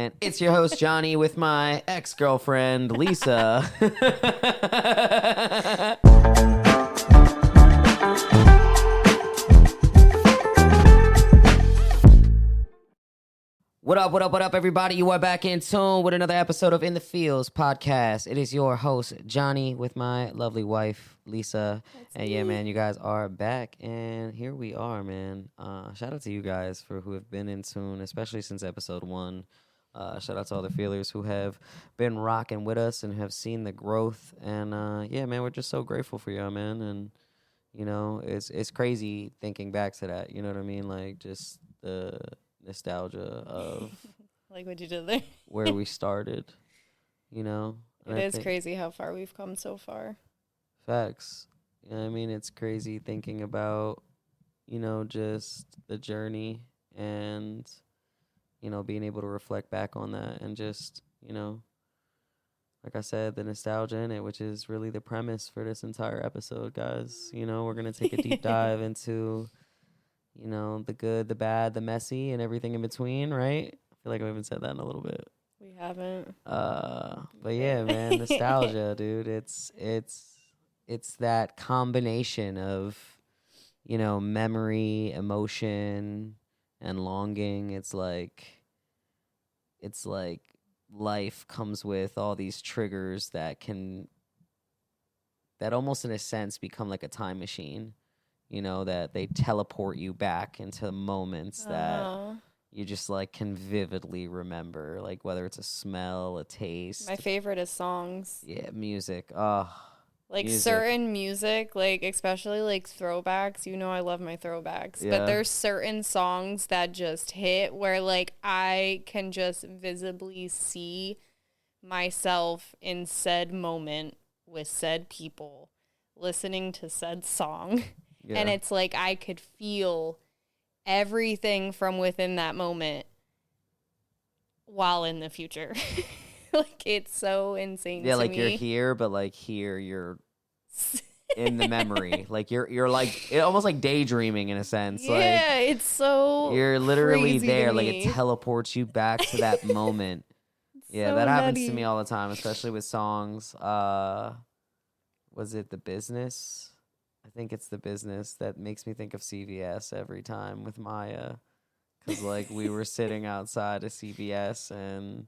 And it's your host, Johnny, with my ex-girlfriend, Lisa. What up, what up, what up, everybody? You are back in tune with another episode of In the Fields podcast. It is your host, Johnny, with my lovely wife, Lisa. And yeah, man, you guys are back, and here we are, man. Shout out to you guys for who have been in tune, especially since episode 1. Shout out to all the feelers who have been rocking with us and have seen the growth. And yeah, man, we're just so grateful for y'all, man. And you know, it's crazy thinking back to that. You know what I mean? Like just the nostalgia of like what you did there, where we started. You know, it is crazy how far we've come so far. Facts. You know what I mean? It's crazy thinking about, you know, just the journey and, you know, being able to reflect back on that and just, you know, like I said, the nostalgia in it, which is really the premise for this entire episode, guys. You know, we're going to take a deep dive into, you know, the good, the bad, the messy, and everything in between, right? I feel like I haven't said that in a little bit. We haven't. But yeah, man, nostalgia, dude. It's that combination of, you know, memory, emotion, and longing. It's like life comes with all these triggers that almost in a sense become like a time machine, you know, that they teleport you back into moments that you just like can vividly remember, like whether it's a smell, a taste. My favorite is songs. Yeah, music. Like music. Certain music, like especially like throwbacks. You know I love my throwbacks. Yeah. But there's certain songs that just hit where like I can just visibly see myself in said moment with said people listening to said song. Yeah. And it's like I could feel everything from within that moment while in the future. Like, it's so insane to like me. You're here, but like here you're in the memory. Like you're like almost like daydreaming in a sense. Yeah, like, it's so you're literally crazy there. to Like me. it teleports you back to that moment. Yeah, so that happens nutty. to me all the time, especially with songs. Was it The Business? I think it's The Business that makes me think of CVS every time with Maya. Because like we were sitting outside of CVS and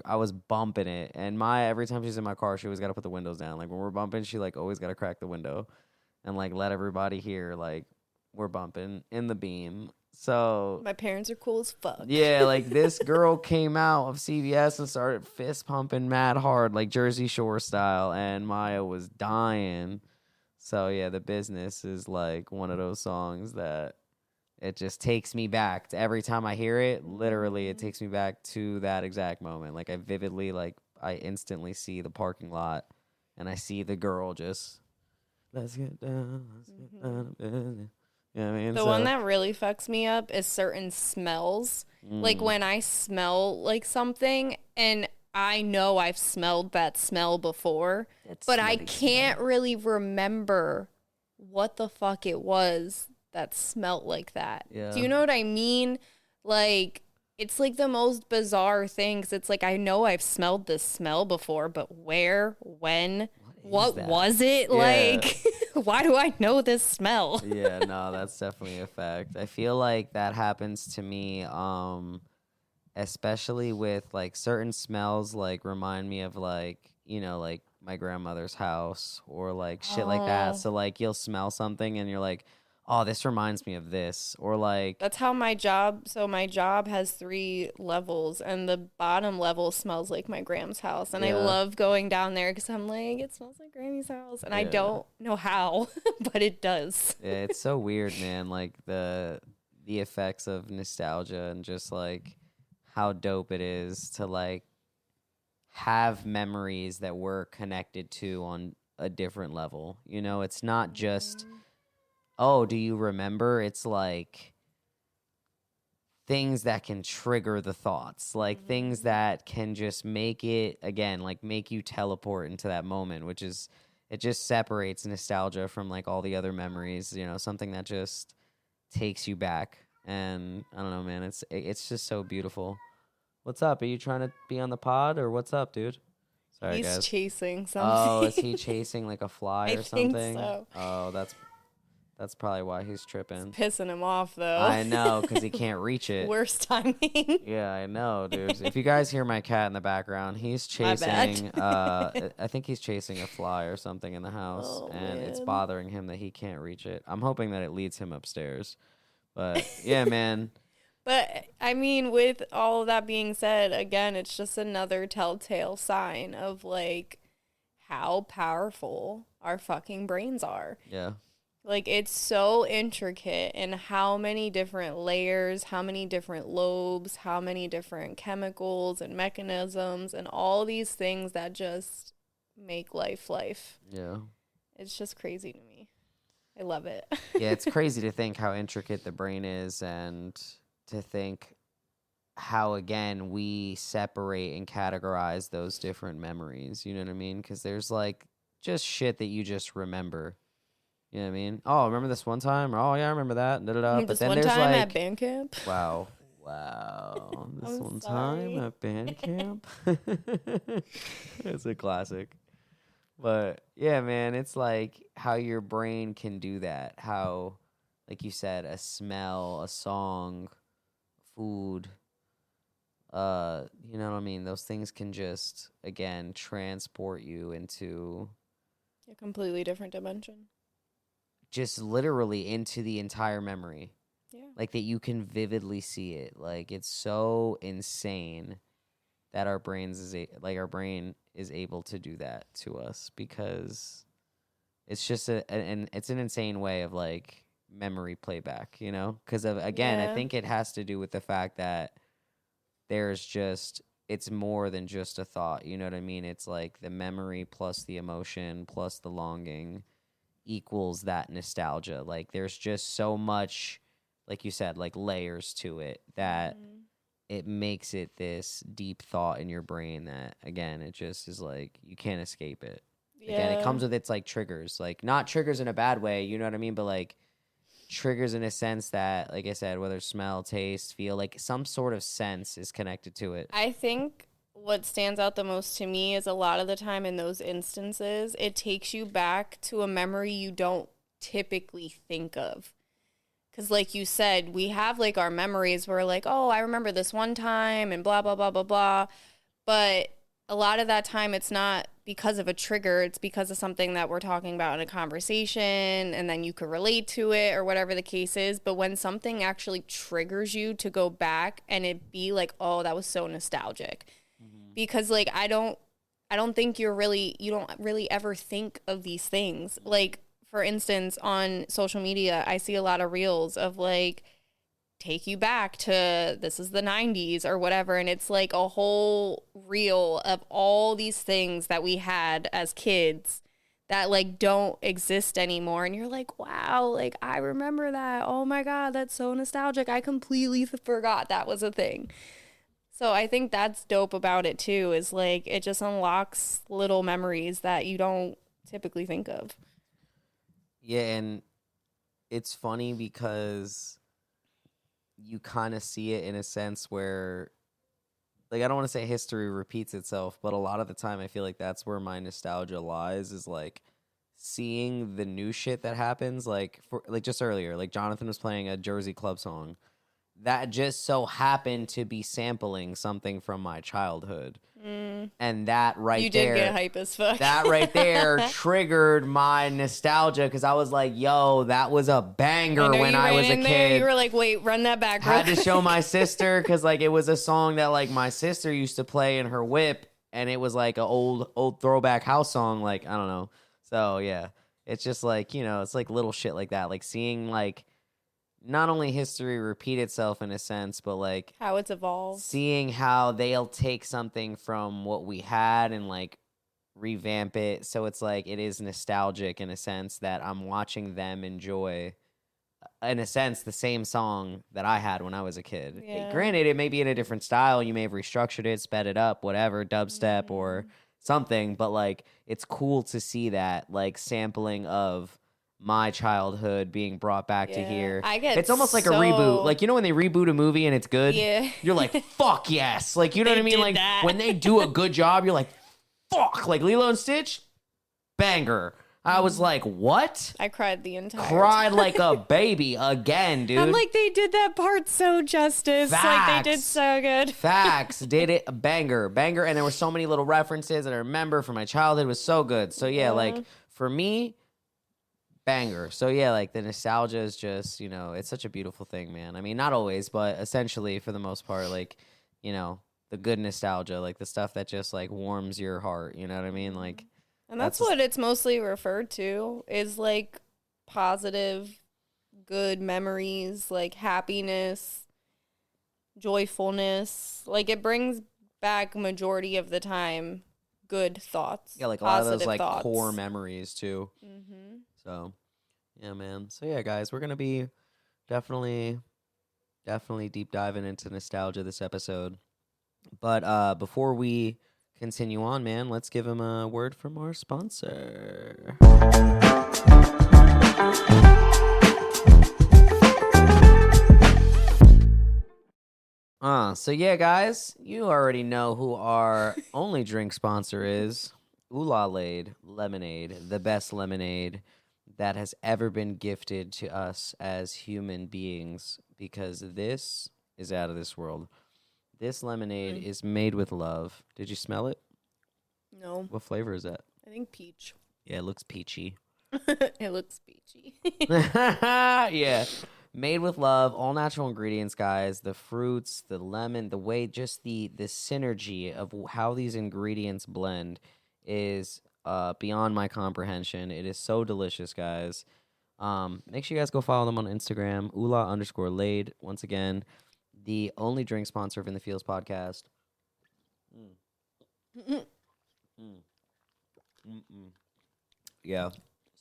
I was bumping it, and Maya, every time she's in my car, she always got to put the windows down. Like when we're bumping, she like always got to crack the window and like let everybody hear like we're bumping in the beam. So my parents are cool as fuck. Yeah, like this girl came out of CVS and started fist pumping mad hard, like Jersey Shore style, and Maya was dying. So yeah, The Business is like one of those songs that it just takes me back to every time I hear it. Literally, it takes me back to that exact moment. Like I vividly, like I instantly see the parking lot, and I see the girl just let's get down to business. You know what I mean? The one that really fucks me up is certain smells. Like when I smell like something, and I know I've smelled that smell before, but I can't really remember what the fuck it was that smelled like that. Yeah. Do you know what I mean? Like, it's like the most bizarre thing, 'cause it's like I know I've smelled this smell before, but where, when, what was it? Yeah. Like, why do I know this smell? Yeah, no, that's definitely a fact. I feel like that happens to me, especially with like certain smells, like remind me of like, you know, like my grandmother's house or like shit like that. So like you'll smell something and you're like, oh, this reminds me of this, or like... That's how my job has 3 levels, and the bottom level smells like my grandma's house, and I love going down there because I'm like, it smells like Grammy's house, and I don't know how, but it does. Yeah, it's so weird, man, like the effects of nostalgia and just like how dope it is to like have memories that we're connected to on a different level. You know, it's not just... oh, do you remember? It's like things that can trigger the thoughts, like things that can just make it, again, like make you teleport into that moment, which is, it just separates nostalgia from like all the other memories, you know, something that just takes you back. And I don't know, man, it's just so beautiful. What's up? Are you trying to be on the pod or what's up, dude? Sorry, He's guys. chasing something. Oh, is he chasing like a fly or something? I think so. Oh, that's probably why he's tripping. It's pissing him off, though. I know, because he can't reach it. Worst timing. Yeah, I know, dude. If you guys hear my cat in the background, he's chasing, I think he's chasing a fly or something in the house, and it's bothering him that he can't reach it. I'm hoping that it leads him upstairs. But, yeah, man. But, I mean, with all of that being said, again, it's just another telltale sign of, like, how powerful our fucking brains are. Yeah. Like, it's so intricate in how many different layers, how many different lobes, how many different chemicals and mechanisms, and all these things that just make life. Yeah. It's just crazy to me. I love it. Yeah, it's crazy to think how intricate the brain is and to think how, again, we separate and categorize those different memories. You know what I mean? Because there's, like, just shit that you just remember. You know what I mean? Oh, remember this one time? Oh, yeah, I remember that. Da-da-da. This one time at band camp? Wow. This one time at band camp? It's a classic. But, yeah, man, it's like how your brain can do that. How, like you said, a smell, a song, food, you know what I mean? Those things can just, again, transport you into a completely different dimension. Just literally into the entire memory. Yeah. Like that you can vividly see it. Like it's so insane that our brain is able to do that to us because it's just it's an insane way of like memory playback, you know? Because again, I think it has to do with the fact that it's more than just a thought, you know what I mean? It's like the memory plus the emotion plus the longing equals that nostalgia. Like there's just so much, like you said, like layers to it that it makes it this deep thought in your brain that, again, it just is like you can't escape it. Yeah. Again, it comes with its like triggers, like not triggers in a bad way, you know what I mean? But like triggers in a sense that, like I said, whether smell, taste, feel, like some sort of sense is connected to it. I think what stands out the most to me is a lot of the time in those instances, it takes you back to a memory you don't typically think of. Because like you said, we have like our memories where like, oh, I remember this one time and blah, blah, blah, blah, blah. But a lot of that time, it's not because of a trigger. It's because of something that we're talking about in a conversation and then you could relate to it or whatever the case is. But when something actually triggers you to go back and it be like, oh, that was so nostalgic. Because like I don't think you don't really ever think of these things. Like for instance, on social media, I see a lot of reels of like take you back to this is the 90s or whatever, and it's like a whole reel of all these things that we had as kids that like don't exist anymore, and you're like, wow, like I remember that. Oh my god, that's so nostalgic. I completely forgot that was a thing. So I think that's dope about it too, is like it just unlocks little memories that you don't typically think of. Yeah, and it's funny because you kind of see it in a sense where, like, I don't want to say history repeats itself, but a lot of the time I feel like that's where my nostalgia lies, is like seeing the new shit that happens. Like, for like just earlier, like Jonathan was playing a Jersey Club song that just so happened to be sampling something from my childhood. And that right you there, did get hype as fuck. that right there triggered my nostalgia because I was like, yo, that was a banger when I was a kid. You were like, wait, run that back. Had to show my sister because like it was a song that like my sister used to play in her whip, and it was like an old throwback house song. Like, I don't know. So yeah, it's just like, you know, it's like little shit like that. Like seeing like not only history repeat itself in a sense, but like how it's evolved, seeing how they'll take something from what we had and like revamp it. So it's like, it is nostalgic in a sense that I'm watching them enjoy, in a sense, the same song that I had when I was a kid. Yeah. Granted, it may be in a different style. You may have restructured it, sped it up, whatever, dubstep or something. But like, it's cool to see that like sampling of my childhood being brought back to here. It's almost like a reboot. Like, when they reboot a movie and it's good, you're like, fuck yes. Like, you know what I mean? Like, when they do a good job, you're like, fuck. Like, Lilo and Stitch, banger. I was like, what? I cried the entire Cried time. like a baby again, dude. I'm like, they did that part so justice. Facts. Like, they did so good. Facts. Did it. Banger. And there were so many little references that I remember from my childhood. It was so good. So, yeah, like, for me, banger. So, yeah, like, the nostalgia is just, it's such a beautiful thing, man. I mean, not always, but essentially, for the most part, like, the good nostalgia, like, the stuff that just, like, warms your heart. You know what I mean? Like, and that's what it's mostly referred to, is like positive, good memories, like happiness, joyfulness. Like, it brings back majority of the time good thoughts. Yeah, like a lot of those like thoughts. core memories too. So, yeah, man. So yeah, guys, we're gonna be definitely deep diving into nostalgia this episode. But before we continue on, man, let's give him a word from our sponsor. So yeah, guys, you already know who our only drink sponsor is. Lade Lemonade, the best lemonade that has ever been gifted to us as human beings, because this is out of this world. This lemonade is made with love. Did you smell it? No. What flavor is that? I think peach. Yeah, it looks peachy. It looks peachy. Yeah. Made with love, all natural ingredients, guys. The fruits, the lemon, the way, just the synergy of how these ingredients blend is beyond my comprehension. It is so delicious, guys. Make sure you guys go follow them on Instagram, ula_lade. Once again, the only drink sponsor of In the Fields podcast. Yeah,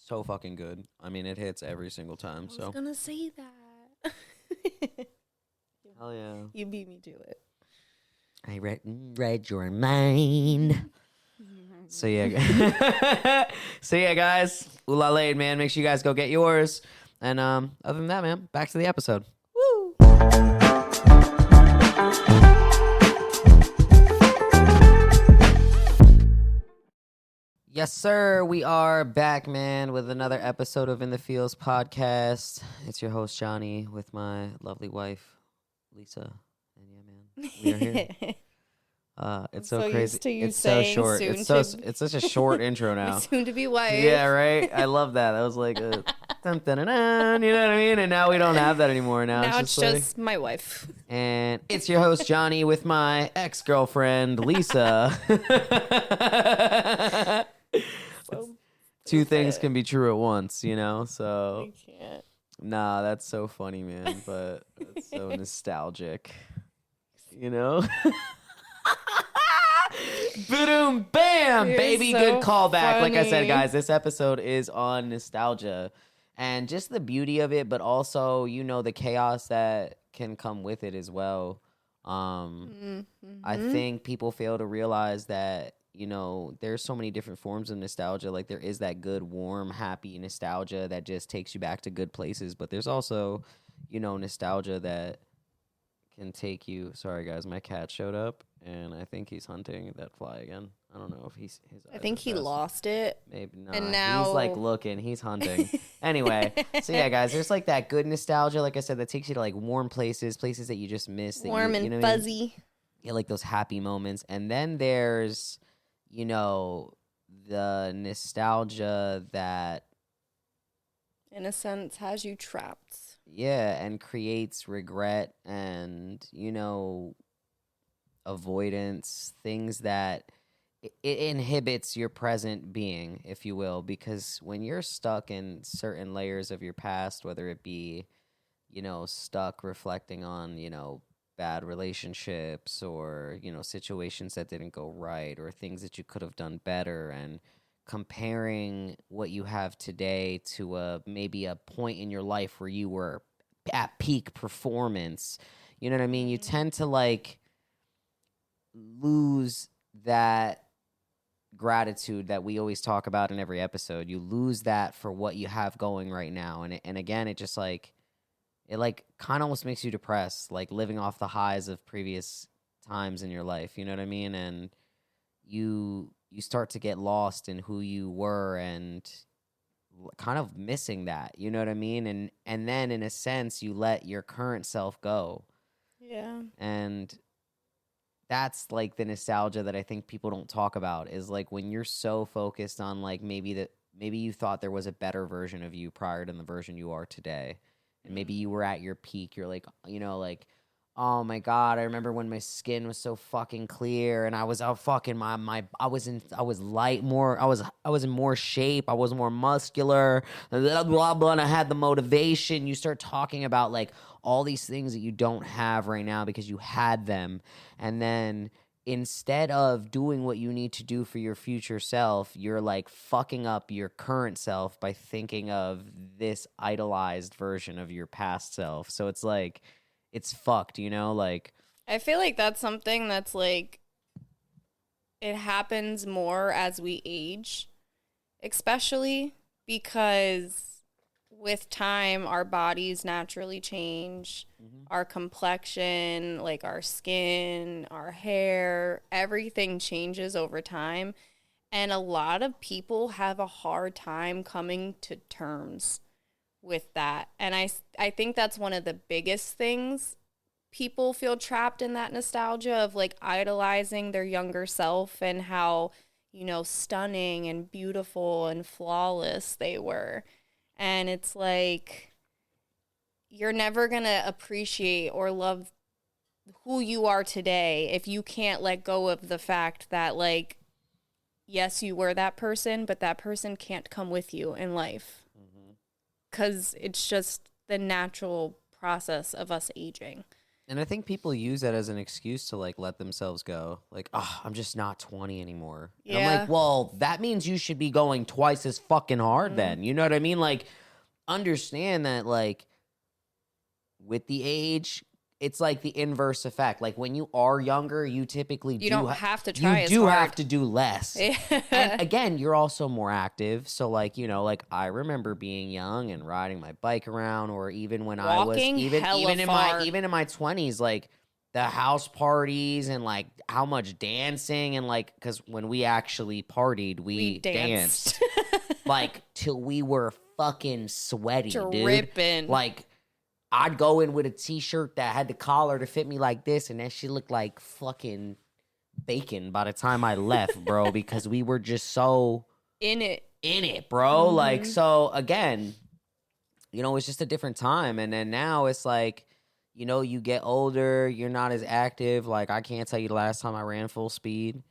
so fucking good. I mean, it hits every single time. I was gonna say that. Hell yeah. You beat me to it. I read your mind. So yeah, guys, Lade, man. Make sure you guys go get yours. And other than that, man, back to the episode. Woo! Yes, sir. We are back, man, with another episode of In the Fields podcast. It's your host, Johnny, with my lovely wife, Lisa. And yeah, man, we are here. It's so crazy. It's so short. It's such a short intro now. Soon to be wife. Yeah, right. I love that. That was like dun, dun, dun, dun, you know what I mean? And now we don't have that anymore. Now it's just my wife. And it's your host Johnny with my ex-girlfriend Lisa. Two things can be true at once, you know. So I can't. Nah, that's so funny, man. But it's so nostalgic, you know. Boom, bam, You're baby, so good callback. Like I said, funny. guys, this episode is on nostalgia and just the beauty of it, but also, the chaos that can come with it as well. I think people fail to realize that, there's so many different forms of nostalgia. Like, there is that good, warm, happy nostalgia that just takes you back to good places, but there's also, nostalgia that can take you. Sorry, guys, my cat showed up, and I think he's hunting that fly again. I don't know if his I think he lost it. Maybe not. And now he's like looking. He's hunting. Anyway, so yeah, guys, there's like that good nostalgia, like I said, that takes you to like warm places that you just miss. Warm and fuzzy. Yeah, like those happy moments. And then there's, the nostalgia that, in a sense, has you trapped. Yeah, and creates regret and, avoidance, things that it inhibits your present being, if you will, because when you're stuck in certain layers of your past, whether it be, stuck reflecting on, bad relationships or, situations that didn't go right or things that you could have done better, and comparing what you have today to maybe a point in your life where you were at peak performance, you know what I mean? You tend to like lose that gratitude that we always talk about in every episode. You lose that for what you have going right now. And again, it just like, it like kind of almost makes you depressed, like living off the highs of previous times in your life. You know what I mean? And you start to get lost in who you were and kind of missing that. You know what I mean? And then in a sense, you let your current self go. Yeah. And that's like the nostalgia that I think people don't talk about, is like when you're so focused on like maybe you thought there was a better version of you prior to the version you are today. And maybe you were at your peak. You're like, you know, like, oh my God, I remember when my skin was so fucking clear and I was out fucking I was in more shape. I was more muscular, blah, blah, blah, and I had the motivation. You start talking about like all these things that you don't have right now because you had them. And then instead of doing what you need to do for your future self, you're like fucking up your current self by thinking of this idolized version of your past self. So it's like, it's fucked, you know? Like, I feel like that's something that's like, it happens more as we age, especially because with time, our bodies naturally change. Our complexion, like our skin, our hair, everything changes over time. And a lot of people have a hard time coming to terms with that. And I think that's one of the biggest things. People feel trapped in that nostalgia of like idolizing their younger self and how, you know, stunning and beautiful and flawless they were. And it's like, you're never going to appreciate or love who you are today if you can't let go of the fact that, like, yes, you were that person, but that person can't come with you in life. Because it's just the natural process of us aging. and I think people use that as an excuse to like let themselves go. Like, oh, I'm just not 20 anymore. And I'm like, well, that means you should be going twice as fucking hard then. You know what I mean? Like, understand that like with the age, it's like the inverse effect. Like when you are younger, you typically you don't have to try as hard. You do have to do less. And again, you're also more active. So like, you know, like I remember being young and riding my bike around, or even when I was even in my 20s, like the house parties and like how much dancing and like, because when we actually partied, we danced like till we were fucking sweaty, dripping. Dude. Like I'd go in with a t-shirt that had the collar to fit me like this, and that shit looked like fucking bacon by the time I left, bro, because we were just so in it, bro. Like, so again, you know, it's just a different time. And then now it's like, you know, you get older, you're not as active. Like, I can't tell you the last time I ran full speed.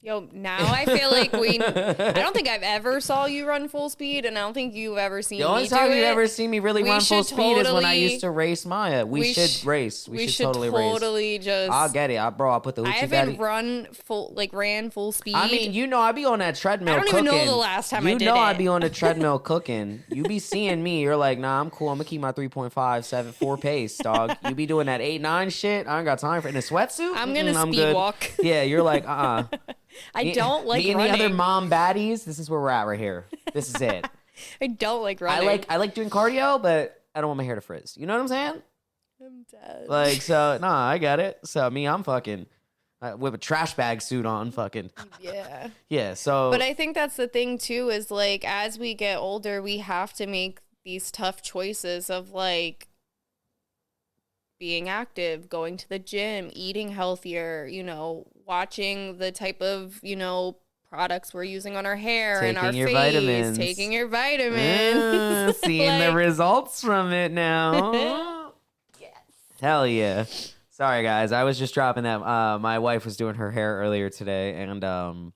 Yo, now I feel like I don't think I've ever saw you run full speed, and I don't think you've ever seen me do it. The only time you've ever seen me really run full speed is when I used to race Maya. We should race. We should totally race. I'll get it. I'll put the hoochie. I haven't ran full speed. I mean, you know, I be on that treadmill cooking. I don't even know the last time I did it. You know I be on the treadmill cooking. You be seeing me. You're like, nah, I'm cool. I'm going to keep my 3.574 pace, dog. You be doing that 8-9 shit. I ain't got time for in a sweatsuit. I'm going to speed walk. Yeah, you're like, I don't like running. Me and the other mom baddies, this is where we're at right here. This is it. I don't like running. I like doing cardio, but I don't want my hair to frizz. You know what I'm saying? I'm dead. Like, so, nah, I got it. So, me, I'm fucking with a trash bag suit on, fucking. Yeah. Yeah, so. But I think that's the thing, too, is, like, as we get older, we have to make these tough choices of, like, being active, going to the gym, eating healthier, you know, watching the type of, you know, products we're using on our hair and our face, taking your vitamins. Seeing the results from it now. Yes. Hell yeah. Sorry, guys. I was just dropping that. My wife was doing her hair earlier today, and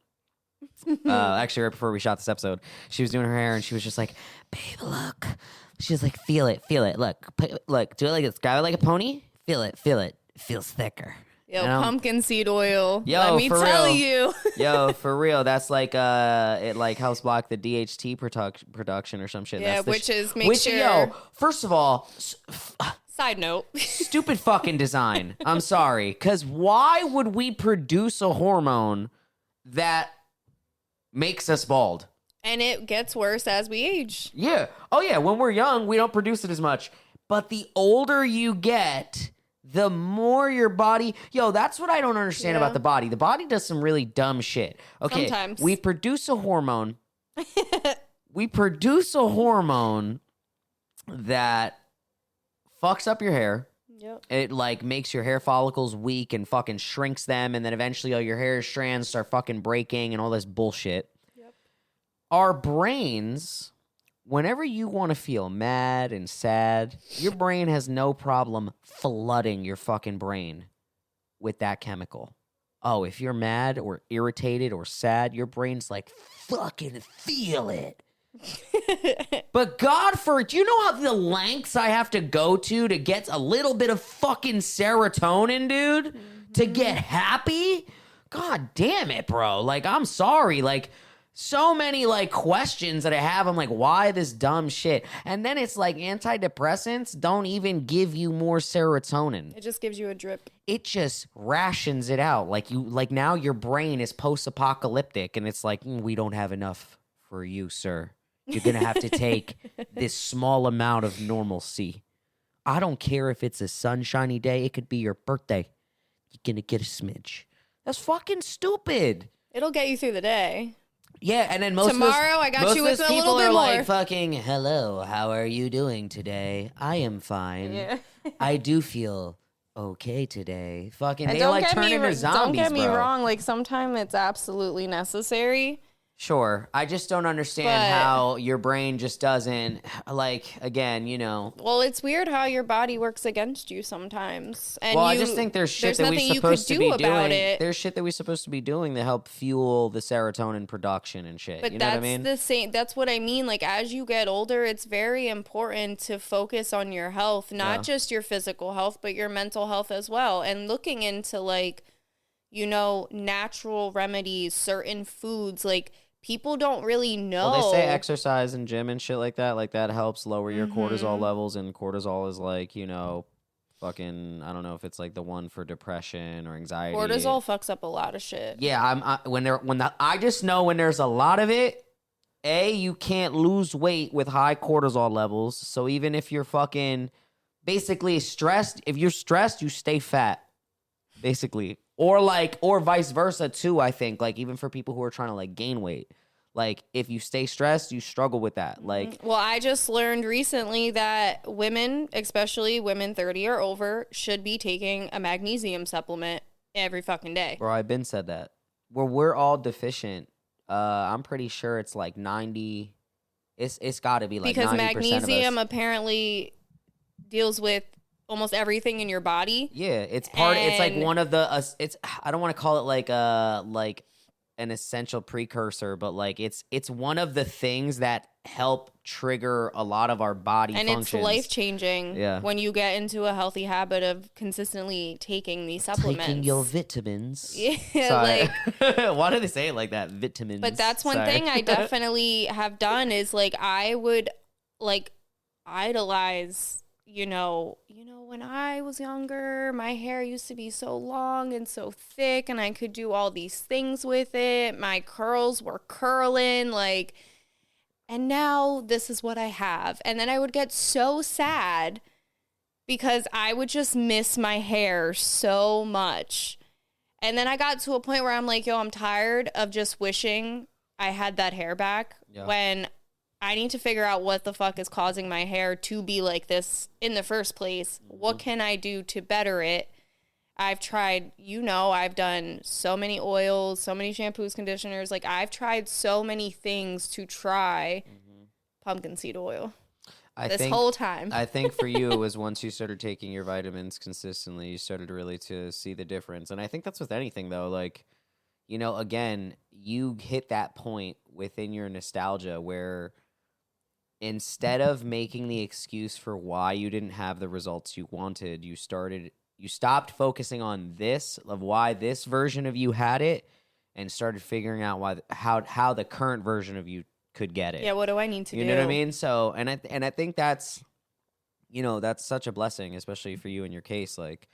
actually right before we shot this episode, she was doing her hair, and she was just like, babe, look. She was like, feel it. Look, do it like this. Grab it like a pony. Feel it. It feels thicker. Yo, pumpkin seed oil. Yo, let me tell you. Yo, for real. That's like it like helps block the DHT production or some shit. Yeah, that's yo, first of all, side note. Stupid fucking design. I'm sorry. Cause why would we produce a hormone that makes us bald. And it gets worse as we age. Yeah. Oh, yeah. When we're young, we don't produce it as much. But the older you get, the more your body... Yo, that's what I don't understand about the body. The body does some really dumb shit. Okay, sometimes. we produce a hormone. We produce a hormone that fucks up your hair. Yep. It, like, makes your hair follicles weak and fucking shrinks them, and then eventually all your hair strands start fucking breaking and all this bullshit. Yep. Our brains, whenever you want to feel mad and sad, your brain has no problem flooding your fucking brain with that chemical. Oh, if you're mad or irritated or sad, your brain's like, fucking feel it. But do you know how the lengths I have to go to get a little bit of fucking serotonin, dude? To get happy? God damn it, bro. Like, I'm sorry. Like, so many, like, questions that I have. I'm like, why this dumb shit? And then it's like antidepressants don't even give you more serotonin. It just gives you a drip. It just rations it out. Like, now your brain is post-apocalyptic, and it's like, we don't have enough for you, sir. You're going to have to take this small amount of normalcy. I don't care if it's a sunshiny day. It could be your birthday. You're going to get a smidge. That's fucking stupid. It'll get you through the day. Yeah, and then most tomorrow I got you with a little bit more. People are like, fucking, hello, how are you doing today? I am fine. Yeah. I do feel okay today. Fucking, and they like turn into zombies, don't get me bro. wrong. Like, sometimes it's absolutely necessary. Sure. I just don't understand how your brain just doesn't, like, again, you know. Well, it's weird how your body works against you sometimes. And I just think there's shit that we're supposed to be doing. There's shit that we're supposed to be doing to help fuel the serotonin production and shit. But you know what I mean? That's the same. That's what I mean. Like, as you get older, it's very important to focus on your health, not just your physical health, but your mental health as well. And looking into, like, you know, natural remedies, certain foods, like, people don't really know. Well, they say exercise and gym and shit like that helps lower your cortisol levels, and cortisol is like, you know, fucking, I don't know if it's like the one for depression or anxiety. Cortisol fucks up a lot of shit. Yeah, I just know when there's a lot of it, you can't lose weight with high cortisol levels. So even if you're fucking basically stressed, if you're stressed, you stay fat, basically. Or vice versa too, I think. Like, even for people who are trying to, like, gain weight. Like, if you stay stressed, you struggle with that. Like, well, I just learned recently that women, especially women 30 or over, should be taking a magnesium supplement every fucking day. Bro, I've been said that. We're all deficient. I'm pretty sure it's like 90. It's got to be like 90% because magnesium of us. Apparently deals with almost everything in your body. Yeah, it's like one of the I don't want to call it like an essential precursor, but like it's one of the things that help trigger a lot of our body functions. And it's life-changing when you get into a healthy habit of consistently taking these supplements. Taking your vitamins. Yeah, like... Why do they say it like that? Vitamins. But that's one thing I definitely have done is, like, I would, like, idolize... You know, when I was younger, my hair used to be so long and so thick, and I could do all these things with it. My curls were curling, like, and now this is what I have. And then I would get so sad because I would just miss my hair so much. And then I got to a point where I'm like, yo, I'm tired of just wishing I had that hair back when I need to figure out what the fuck is causing my hair to be like this in the first place. What can I do to better it? I've tried, I've done so many oils, so many shampoos, conditioners. Like, I've tried so many things to try pumpkin seed oil this whole time. I think for you, it was once you started taking your vitamins consistently, you started really to see the difference. And I think that's with anything, though. Like, again, you hit that point within your nostalgia where... Instead of making the excuse for why you didn't have the results you wanted, you stopped focusing on why this version of you had it, and started figuring out how the current version of you could get it. Yeah, what do I need to do? You know what I mean? So, and I think that's, that's such a blessing, especially for you in your case. Like,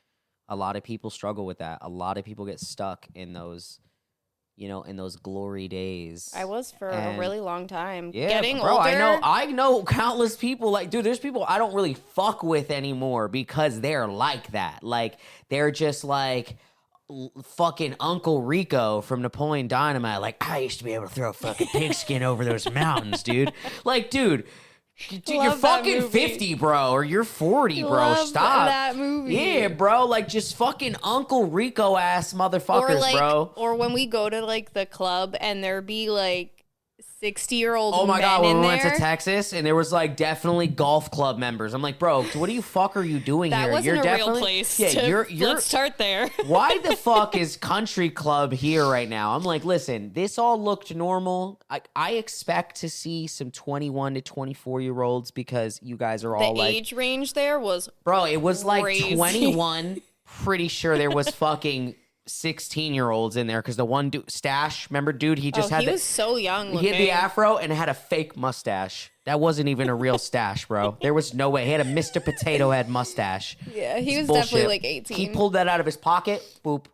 a lot of people struggle with that. A lot of people get stuck in those in those glory days. I was for a really long time. Yeah, Getting bro, older. I know countless people. Like, dude, there's people I don't really fuck with anymore because they're like that. Like, they're just like fucking Uncle Rico from Napoleon Dynamite. Like, I used to be able to throw a fucking pigskin over those mountains, dude. Like, dude, you're fucking 50, bro, or you're 40, bro. Love Stop that movie. Yeah, bro. Like, just fucking Uncle Rico ass motherfuckers, bro. Or when we go to like the club and there be like 60-year-old Oh my god, men when in we went to there. Texas and there was like definitely golf club members. I'm like, bro, what the fuck are you doing That here? wasn't You're a definitely real place. Yeah, Let's start there. Why the fuck is country club here right now? I'm like, listen, this all looked normal. I expect to see some 21 to 24-year-olds because you guys are all the like age range there was bro, it was crazy. Like 21. Pretty sure there was fucking 16-year-olds in there because the one dude, Stash, remember, dude, he just he was so young looking. He had the afro and had a fake mustache. That wasn't even a real stash, bro. There was no way. He had a Mr. Potato Head mustache. Yeah, he was bullshit. definitely like 18. He pulled that out of his pocket. Boop.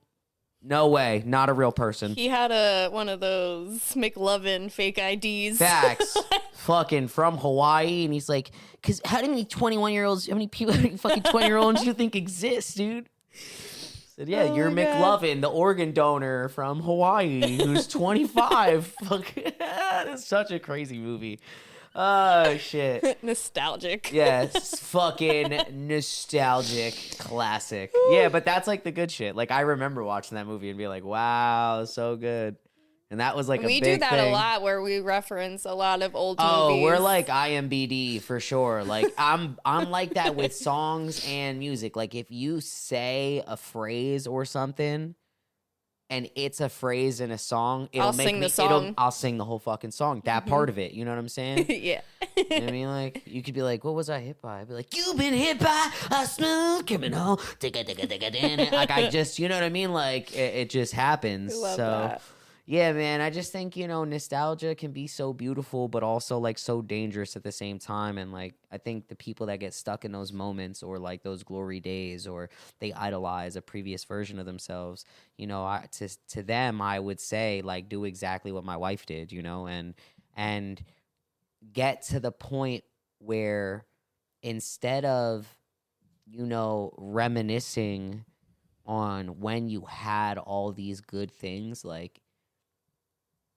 No way. Not a real person. He had one of those McLovin fake IDs. Facts. Fucking from Hawaii. And he's like, because how many 21-year-olds, how many people, how many fucking 20-year-olds do you think exist, dude? Said, yeah, Oh you're my McLovin, the organ donor from Hawaii, who's 25. Fuck, it's such a crazy movie. Oh, shit. Nostalgic. Yes, fucking nostalgic classic. Yeah, but that's like the good shit. Like, I remember watching that movie and be like, wow, so good. And that was like a big thing. We do that a lot where we reference a lot of old movies. Oh, we're like IMBD for sure. Like I'm like that with songs and music. Like if you say a phrase or something and it's a phrase in a song, I'll sing the song. I'll sing the whole fucking song. That part of it. You know what I'm saying? Yeah. You know what I mean? Like you could be like, what was I hit by? I'd be like, you've been hit by a smooth criminal. Like I just, you know what I mean? Like it just happens. I love so that. yeah, man, I just think, nostalgia can be so beautiful, but also like so dangerous at the same time. And like, I think the people that get stuck in those moments or like those glory days or they idolize a previous version of themselves, to them, I would say like, do exactly what my wife did, and get to the point where instead of, reminiscing on when you had all these good things, like,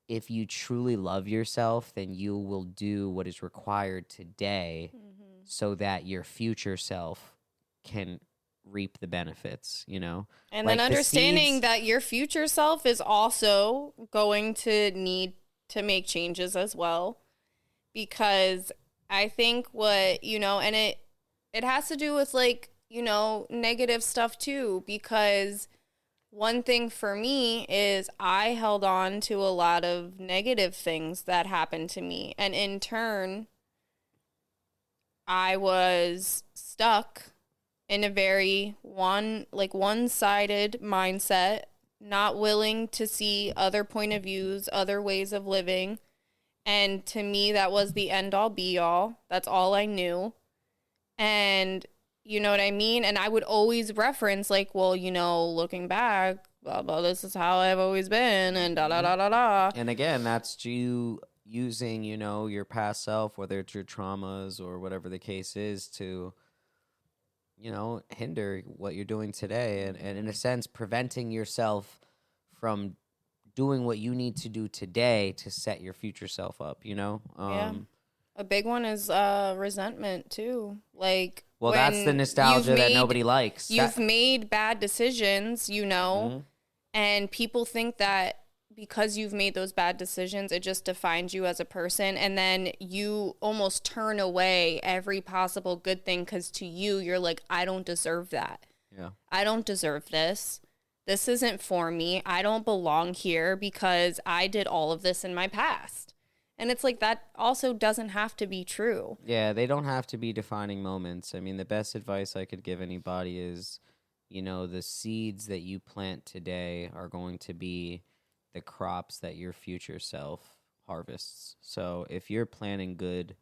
if you truly love yourself, then you will do what is required today so that your future self can reap the benefits, And then like understanding that your future self is also going to need to make changes as well. Because I think and it has to do with like, negative stuff too, because one thing for me is I held on to a lot of negative things that happened to me. And in turn, I was stuck in a very one-sided mindset, not willing to see other point of views, other ways of living. And to me, that was the end-all, be-all. That's all I knew. And you know what I mean? And I would always reference like, well, looking back, blah, blah, this is how I've always been and da, da, da, da, da. And again, that's you using, your past self, whether it's your traumas or whatever the case is to, hinder what you're doing today. And in a sense, preventing yourself from doing what you need to do today to set your future self up, Yeah. A big one is resentment too. Like, well, that's the nostalgia that nobody likes. You've made bad decisions, and people think that because you've made those bad decisions, it just defines you as a person. And then you almost turn away every possible good thing because to you, you're like, I don't deserve that. Yeah. I don't deserve this. This isn't for me. I don't belong here because I did all of this in my past. And it's like that also doesn't have to be true. Yeah, they don't have to be defining moments. I mean, the best advice I could give anybody is, the seeds that you plant today are going to be the crops that your future self harvests. So if you're planting good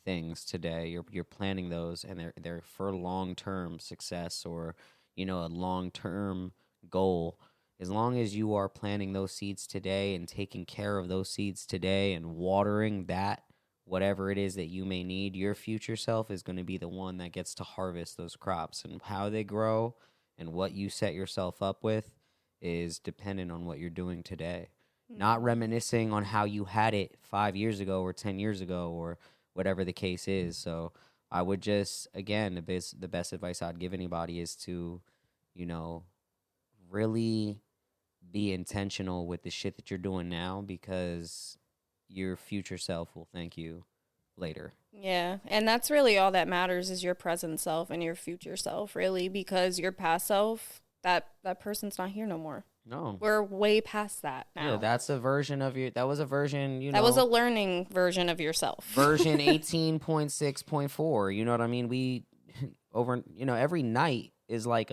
things today, you're planting those and they're for long-term success or, a long-term goal. as long as you are planting those seeds today and taking care of those seeds today and watering that, whatever it is that you may need, your future self is going to be the one that gets to harvest those crops. And how they grow and what you set yourself up with is dependent on what you're doing today. Not reminiscing on how you had it 5 years ago or 10 years ago or whatever the case is. So I would just, again, the best advice I'd give anybody is to, really be intentional with the shit that you're doing now, because your future self will thank you later. Yeah, and that's really all that matters is your present self and your future self, really, because your past self, that person's not here no more. No. We're way past that now. Yeah, that's a version of that was a version, That was a learning version of yourself. Version 18.6.4, you know what I mean? We, every night is like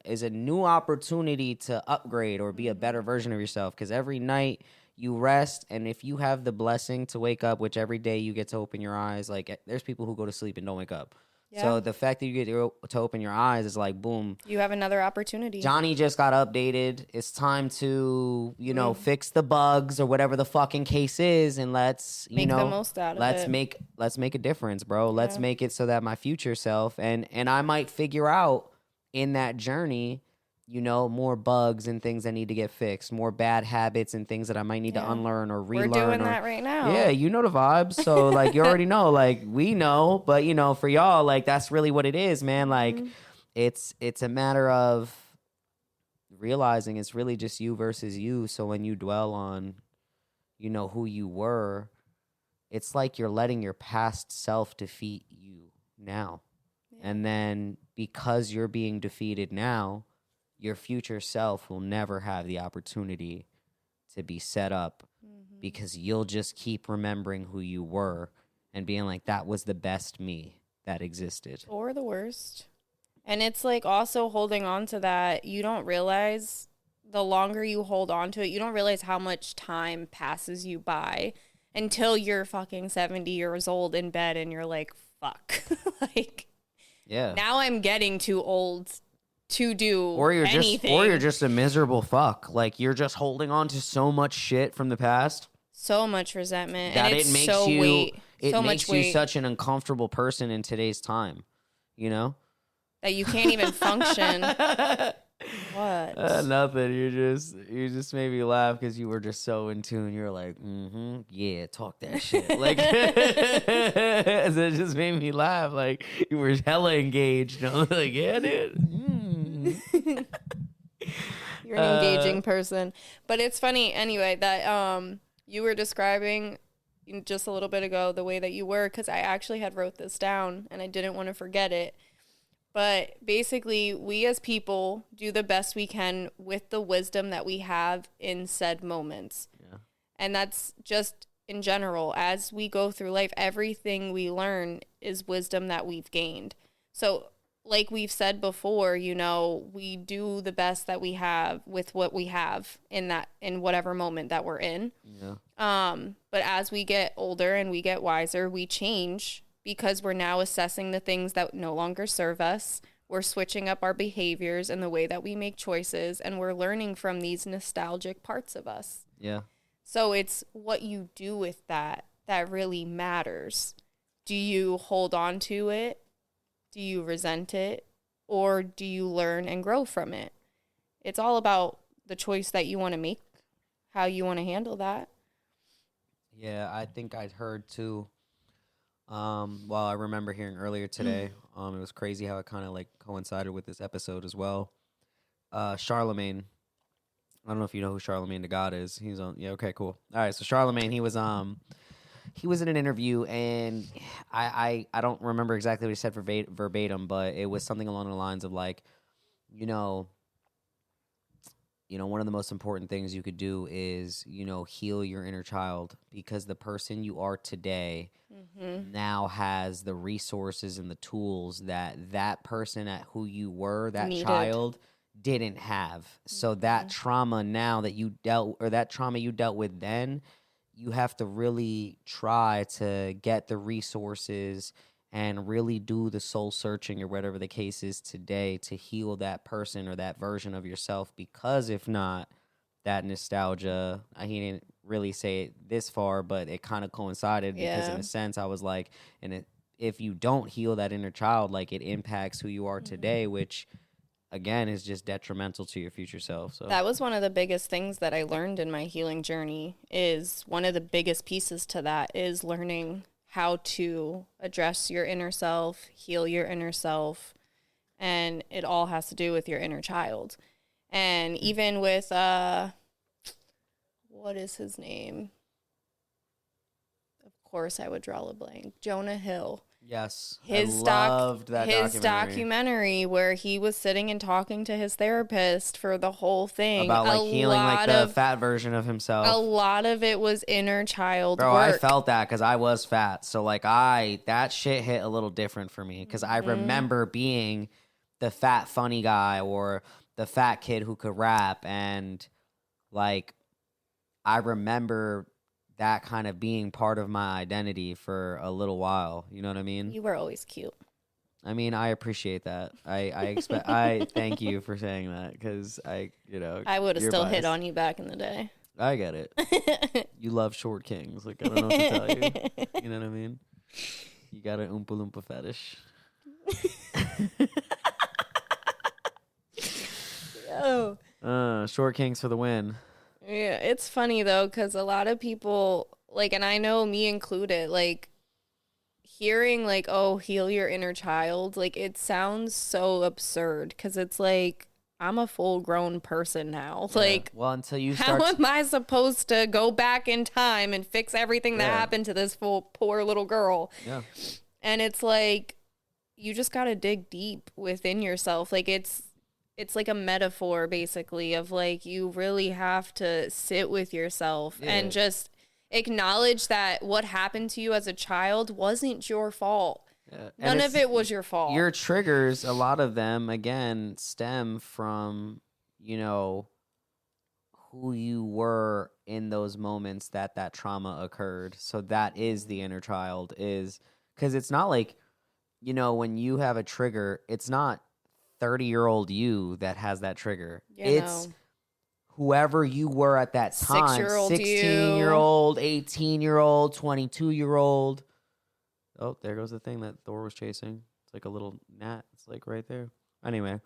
is a new opportunity to upgrade or be a better version of yourself, because every night you rest, and if you have the blessing to wake up, which every day you get to open your eyes, like there's people who go to sleep and don't wake up. Yeah. So the fact that you get to open your eyes is like, boom. You have another opportunity. Johnny just got updated. It's time to, fix the bugs or whatever the fucking case is, and let's, make the most out of it. Let's make a difference, bro. Yeah. Let's make it so that my future self, and I might figure out in that journey, more bugs and things that need to get fixed, more bad habits and things that I might need to unlearn or relearn. We're doing that right now. Yeah, you know the vibes. So, like, you already know. Like, we know. But, for y'all, like, that's really what it is, man. Like, it's a matter of realizing it's really just you versus you. So when you dwell on, who you were, it's like you're letting your past self defeat you now. Yeah. And then because you're being defeated now, your future self will never have the opportunity to be set up, because you'll just keep remembering who you were and being like, that was the best me that existed. Or the worst. And it's like also holding on to that. You don't realize, the longer you hold on to it, you don't realize how much time passes you by until you're fucking 70 years old in bed and you're like, fuck. Like, yeah. Now I'm getting too old to do anything. Or you're just a miserable fuck. Like, you're just holding on to so much shit from the past. So much resentment. That and it's it makes so you weight. It so makes much you weight. Such an uncomfortable person in today's time, That you can't even function. What? Nothing. You just made me laugh because you were just so in tune. You're like, yeah, talk that shit. Like, it just made me laugh. Like, you were hella engaged. I was like, yeah, dude. You're an engaging person. But it's funny anyway that you were describing just a little bit ago the way that you were, because I actually had wrote this down and I didn't want to forget it. But basically, we as people do the best we can with the wisdom that we have in said moments. Yeah. And that's just in general. As we go through life, everything we learn is wisdom that we've gained. So like we've said before, we do the best that we have with what we have in whatever moment that we're in. Yeah. But as we get older and we get wiser, we change, because we're now assessing the things that no longer serve us. We're switching up our behaviors and the way that we make choices, and we're learning from these nostalgic parts of us. Yeah. So it's what you do with that really matters. Do you hold on to it? Do you resent it? Or do you learn and grow from it? It's all about the choice that you want to make, how you want to handle that. Yeah, I think I'd heard too. I remember hearing earlier today, it was crazy how it kind of like coincided with this episode as well. Charlemagne, I don't know if you know who Charlemagne the God is. He's on. Yeah. Okay. Cool. All right. So Charlemagne, he was in an interview, and I don't remember exactly what he said verbatim, but it was something along the lines of like, one of the most important things you could do is, heal your inner child, because the person you are today now has the resources and the tools that person at who you were, that child, didn't have. So that trauma now that you dealt with then, you have to really try to get the resources and really do the soul searching or whatever the case is today to heal that person or that version of yourself. Because if not, that nostalgia, he didn't really say it this far, but it kind of coincided because in a sense I was like, if you don't heal that inner child, like it impacts who you are today, which again is just detrimental to your future self. So that was one of the biggest things that I learned in my healing journey. Is one of the biggest pieces to that is learning how to address your inner self, heal your inner self, and it all has to do with your inner child. And even with what is his name? Of course I would draw a blank. Jonah Hill. Yes, His documentary where he was sitting and talking to his therapist for the whole thing about like healing like the fat version of himself. A lot of it was inner child work. I felt that because I was fat, so like that shit hit a little different for me because I remember being the fat funny guy or the fat kid who could rap, and like I remember that kind of being part of my identity for a little while. You know what I mean? You were always cute. I mean, I appreciate that. I thank you for saying that because I would have still hit on you back in the day. I get it. You love short kings. Like, I don't know what to tell you. You know what I mean? You got an Oompa Loompa fetish. Yo. Short kings for the win. Yeah, it's funny though, because a lot of people, like, and I know me included, like, hearing, like, oh, heal your inner child, like, it sounds so absurd, because it's like, I'm a full-grown person now. Yeah. Like, well, until you start how am I supposed to go back in time and fix everything that happened to this poor little girl? Yeah. And it's like, you just got to dig deep within yourself. Like, it's like a metaphor, basically, of like, you really have to sit with yourself and just acknowledge that what happened to you as a child wasn't your fault. Yeah. None of it was your fault. Your triggers, a lot of them, again, stem from, who you were in those moments that trauma occurred. So that is the inner child, is because it's not like, when you have a trigger, it's not 30-year-old you that has that trigger. It's whoever you were at that time. 16-year-old, 18-year-old, 22-year-old. Oh, there goes the thing that Thor was chasing. It's like a little gnat. It's like right there. Anyway.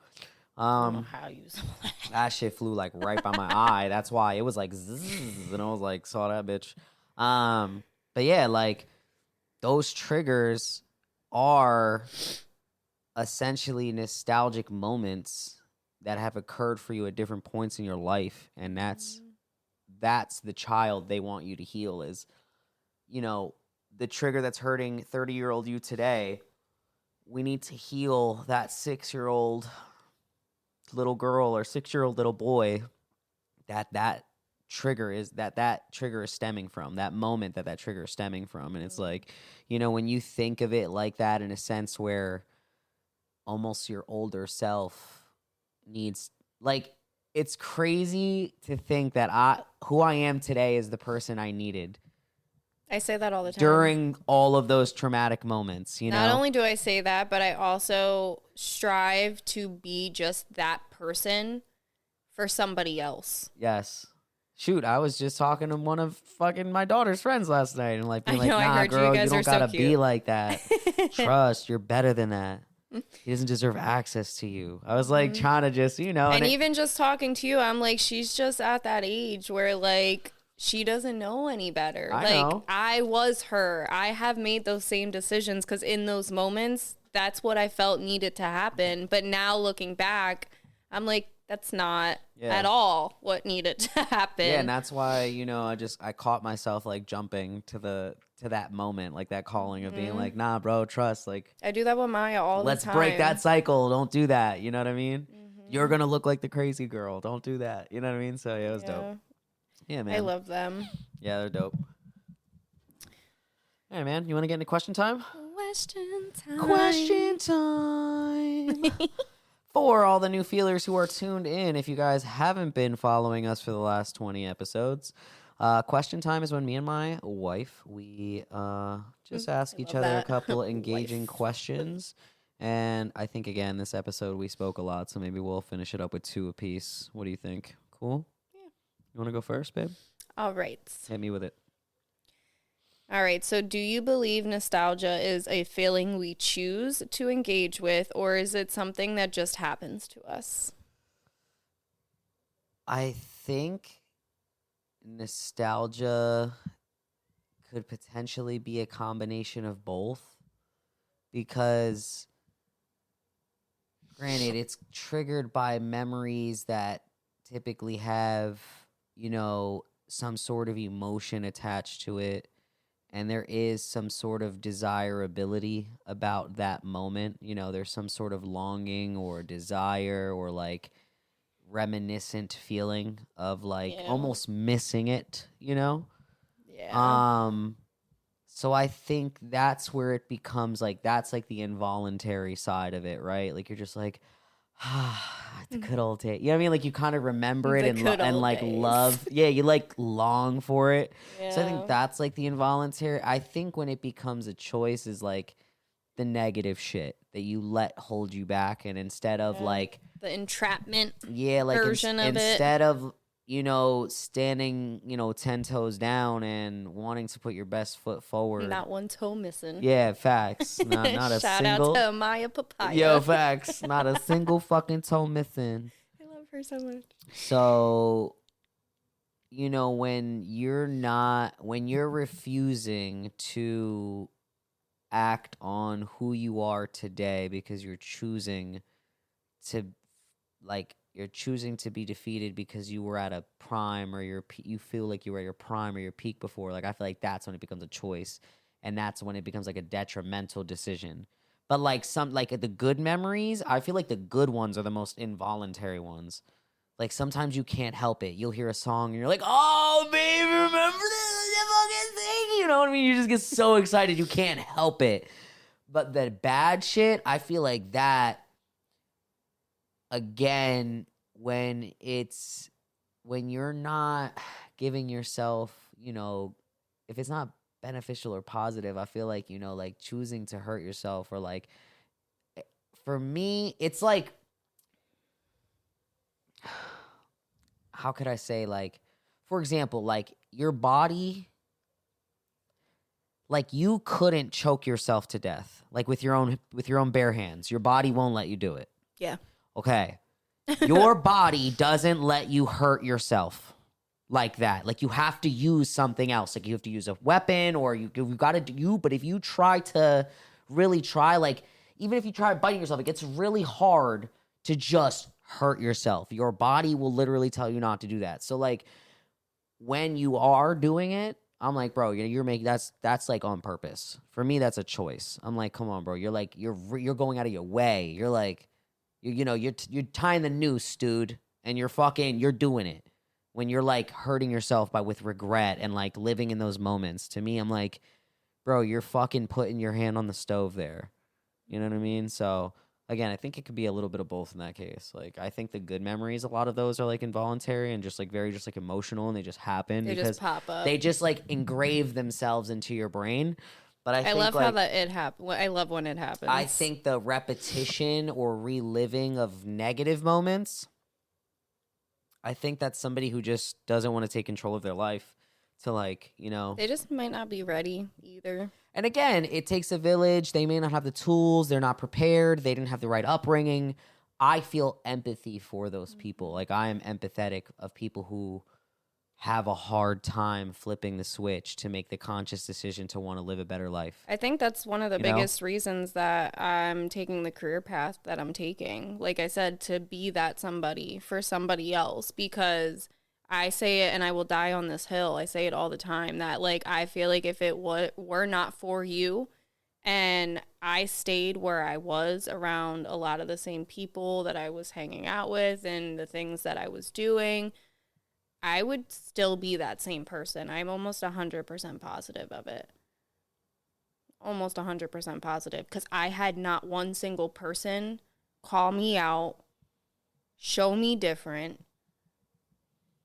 I don't know how you saw that. That shit flew like right by my eye. That's why it was like zzz, and I was like, saw that bitch. But yeah, like those triggers are essentially nostalgic moments that have occurred for you at different points in your life, and that's the child they want you to heal. Is the trigger that's hurting 30-year-old you today. We need to heal that 6-year-old little girl or 6-year-old little boy that trigger is stemming from, that moment that trigger is stemming from. And it's like, when you think of it like that, in a sense where almost your older self needs, like, it's crazy to think that who I am today is the person I needed. I say that all the time. During all of those traumatic moments, Not only do I say that, but I also strive to be just that person for somebody else. Yes. Shoot, I was just talking to one of fucking my daughter's friends last night and like being like, nah, girl, you don't gotta be like that. Trust, you're better than that. He doesn't deserve access to you. I was like trying to just, And even just talking to you, I'm like, she's just at that age where like, she doesn't know any better. I know. I was her. I have made those same decisions because in those moments, that's what I felt needed to happen. But now looking back, I'm like, that's not at all what needed to happen. Yeah, and that's why, I caught myself like jumping to that moment, like that calling of being like, nah, bro, trust. Like, I do that with Maya all the time. Let's break that cycle. Don't do that. You know what I mean? Mm-hmm. You're going to look like the crazy girl. Don't do that. You know what I mean? So yeah, it was dope. Yeah, man. I love them. Yeah, they're dope. Hey, man, you want to get into question time? Question time. For all the new feelers who are tuned in, if you guys haven't been following us for the last 20 episodes, Question time is when me and my wife, we just ask each other a couple of engaging questions. And I think, again, this episode we spoke a lot, so maybe we'll finish it up with 2 apiece. What do you think? Cool? Yeah. You want to go first, babe? All right. Hit me with it. All right. So do you believe nostalgia is a feeling we choose to engage with, or is it something that just happens to us? I think nostalgia could potentially be a combination of both, because granted, it's triggered by memories that typically have, some sort of emotion attached to it. And there is some sort of desirability about that moment. There's some sort of longing or desire or like reminiscent feeling of like almost missing it, Yeah. So I think that's where it becomes like, that's like the involuntary side of it, right? Like you're just like, the good old day. You know what I mean? Like you kind of remember it and like days. love. Yeah, you like long for it. Yeah. So I think that's like the involuntary. I think when it becomes a choice is like the negative shit that you let hold you back, and instead of like the entrapment version of it. Instead of standing 10 toes down and wanting to put your best foot forward, not one toe missing. Yeah, facts. Not a Shout single. out to Maya Papaya. Yo, facts. Not a single fucking toe missing. I love her so much. So, when you're refusing to act on who you are today because you're choosing to be defeated because you were at a prime, or you feel like you were at your prime or your peak before. Like I feel like that's when it becomes a choice, and that's when it becomes like a detrimental decision. But like the good memories, I feel like the good ones are the most involuntary ones. Like sometimes you can't help it. You'll hear a song and you're like, "Oh, baby, remember this fucking thing?" You know what I mean? You just get so excited you can't help it. But the bad shit, I feel like that. Again, when you're not giving yourself, if it's not beneficial or positive, I feel like, like choosing to hurt yourself, or like, for me, it's like, how could I say, like, for example, like your body, like you couldn't choke yourself to death, like with your own bare hands. Your body won't let you do it. Yeah. Okay. Your body doesn't let you hurt yourself like that. Like you have to use something else. Like you have to use a weapon, or you got to do. But if you try to really try, like even if you try biting yourself, it gets really hard to just hurt yourself. Your body will literally tell you not to do that. So like when you are doing it, I'm like, bro, you're making that's like on purpose. For me, that's a choice. I'm like, come on, bro. You're like you're going out of your way. You're like. You're tying the noose, dude, and you're doing it when you're like hurting yourself with regret and like living in those moments. To me, I'm like, bro, you're fucking putting your hand on the stove there. You know what I mean? So again, I think it could be a little bit of both in that case. Like I think the good memories, a lot of those are like involuntary and just like very just like emotional, and they just happen because just pop up. They just like engrave themselves into your brain. But I think love how that it happens. I love when it happens. I think the repetition or reliving of negative moments, I think that's somebody who just doesn't want to take control of their life to like, They just might not be ready either. And again, it takes a village. They may not have the tools. They're not prepared. They didn't have the right upbringing. I feel empathy for those people. Like I am empathetic of people who have a hard time flipping the switch to make the conscious decision to want to live a better life. I think that's one of the biggest reasons that I'm taking the career path that I'm taking. Like I said, to be that somebody for somebody else, because I say it and I will die on this hill. I say it all the time that like I feel like if it were not for you and I stayed where I was around a lot of the same people that I was hanging out with and the things that I was doing, I would still be that same person. I'm almost 100% positive of it. Almost 100% positive. Because I had not one single person call me out, show me different,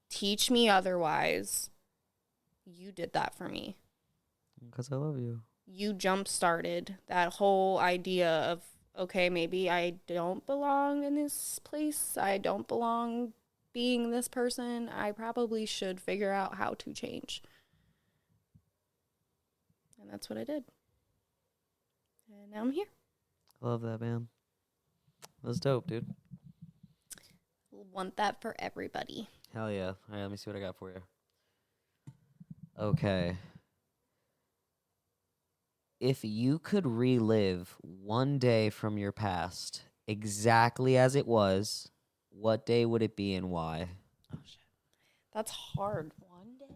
teach me otherwise, you did that for me. Because I love you. You jump-started that whole idea of, okay, maybe I don't belong in this place. I don't belong being this person. I probably should figure out how to change. And that's what I did. And now I'm here. I love that, man. That's dope, dude. Want that for everybody. Hell yeah. All right, let me see what I got for you. Okay. If you could relive one day from your past exactly as it was, what day would it be and why? Oh, shit. That's hard. One day?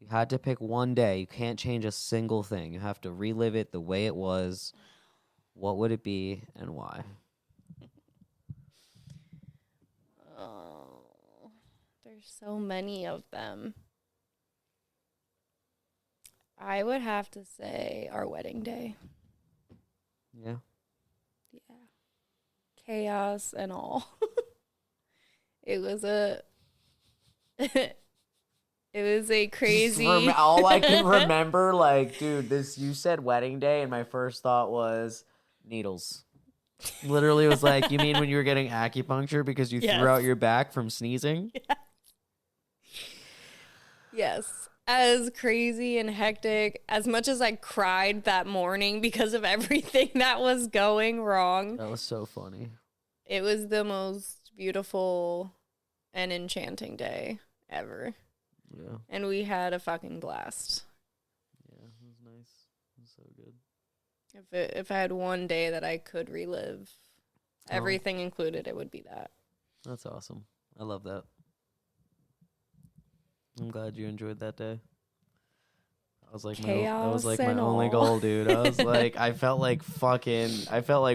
You had to pick one day. You can't change a single thing. You have to relive it the way it was. What would it be and why? Oh, there's so many of them. I would have to say our wedding day. Yeah. Yeah. Chaos and all. It was a crazy. All I can remember, like, dude, you said wedding day, and my first thought was needles. Literally was like, you mean when you were getting acupuncture because you threw out your back from sneezing? Yeah. Yes. As crazy and hectic, as much as I cried that morning because of everything that was going wrong. That was so funny. It was the most beautiful and enchanting day ever. Yeah. And we had a fucking blast. Yeah, it was nice. It was so good. If I had one day that I could relive, everything included, it would be that. That's awesome. I love that. I'm glad you enjoyed that day. That was like my only goal, dude. I was like, I felt like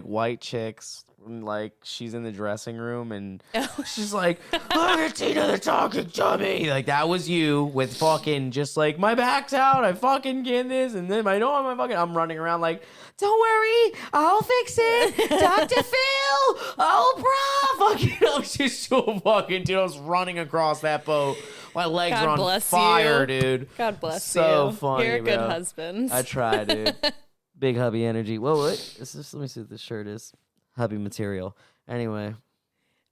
white chicks when, like, she's in the dressing room and she's like, look at Tina the talking dummy. Like, that was you with fucking just like, my back's out, I fucking get this, and then I'm running around like, don't worry, I'll fix it, Dr. Phil, oh bro, fucking, I was just so fucking, dude, I was running across that boat. My legs were on fire, dude. God bless you. So funny, You're a good bro. husband. I try, dude. Big hubby energy. Whoa, what? Let me see what this shirt is. Hubby material. Anyway.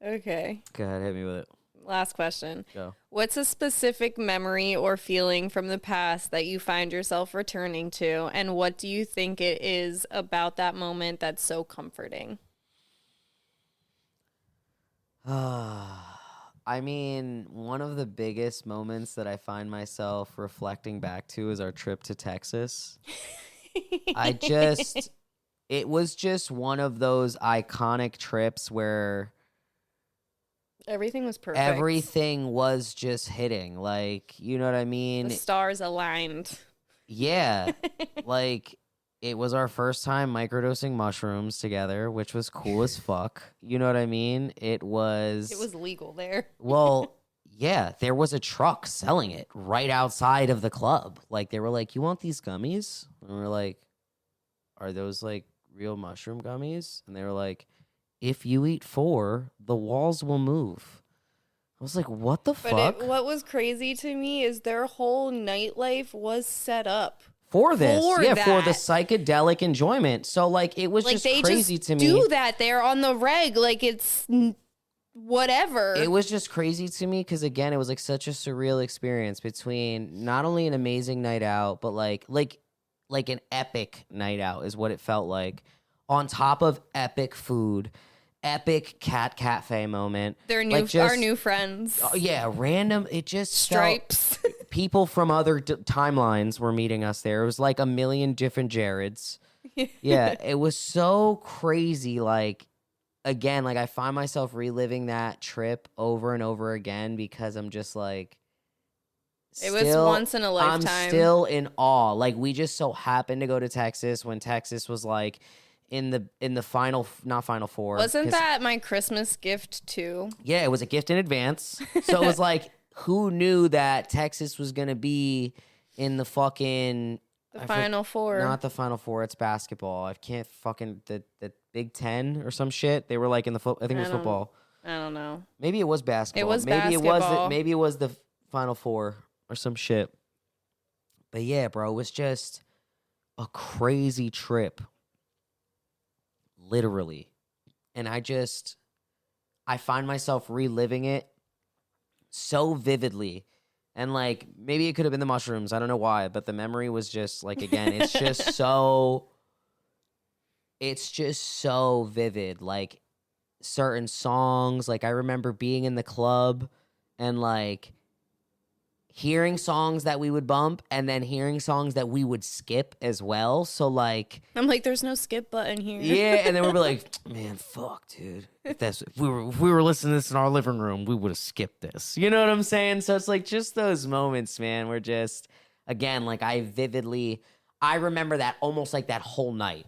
Okay. Go ahead, hit me with it. Last question. Go. What's a specific memory or feeling from the past that you find yourself returning to, and what do you think it is about that moment that's so comforting? I mean, one of the biggest moments that I find myself reflecting back to is our trip to Texas. It was just one of those iconic trips where everything was perfect. Everything was just hitting. Like, you know what I mean? The stars aligned. Yeah. Like, it was our first time microdosing mushrooms together, which was cool as fuck. You know what I mean? It was legal there. Well, yeah, there was a truck selling it right outside of the club. Like, they were like, you want these gummies? And we were like, are those like real mushroom gummies? And they were like, if you eat 4, the walls will move. I was like, what the fuck? What was crazy to me is their whole nightlife was set up for this, for the psychedelic enjoyment. So, like, it was like, just crazy to me. They do that. They're on the reg. Like, it's whatever. It was just crazy to me because, again, it was like such a surreal experience between not only an amazing night out, but like an epic night out is what it felt like. On top of epic food, epic cat cafe moment. Our new friends. Yeah, random. It just Stripes. People from other timelines were meeting us there. It was like a million different Jareds. Yeah, it was so crazy. Like, again, like I find myself reliving that trip over and over again because I'm just like, it was once in a lifetime. I'm still in awe. Like, we just so happened to go to Texas when Texas was like in the final, not Final Four. Wasn't that my Christmas gift too? Yeah, it was a gift in advance. So it was like, who knew that Texas was going to be in the fucking... Final Four. Not the Final Four. It's basketball. I can't fucking... The Big Ten or some shit. They were like in the... I think it was football. I don't know. Maybe it was basketball. It was basketball. Maybe it was the Final Four. or some shit. But yeah, bro, it was just a crazy trip. Literally. And I find myself reliving it so vividly. And like, maybe it could have been the mushrooms. I don't know why, but the memory was just like, again, it's just so vivid. Like certain songs, like I remember being in the club and like hearing songs that we would bump and then hearing songs that we would skip as well. So like, I'm like, there's no skip button here. yeah, and then we'd be like, man, fuck, dude. If we were listening to this in our living room, we would have skipped this. You know what I'm saying? So it's like just those moments, man, where just, again, like I remember that almost like that whole night.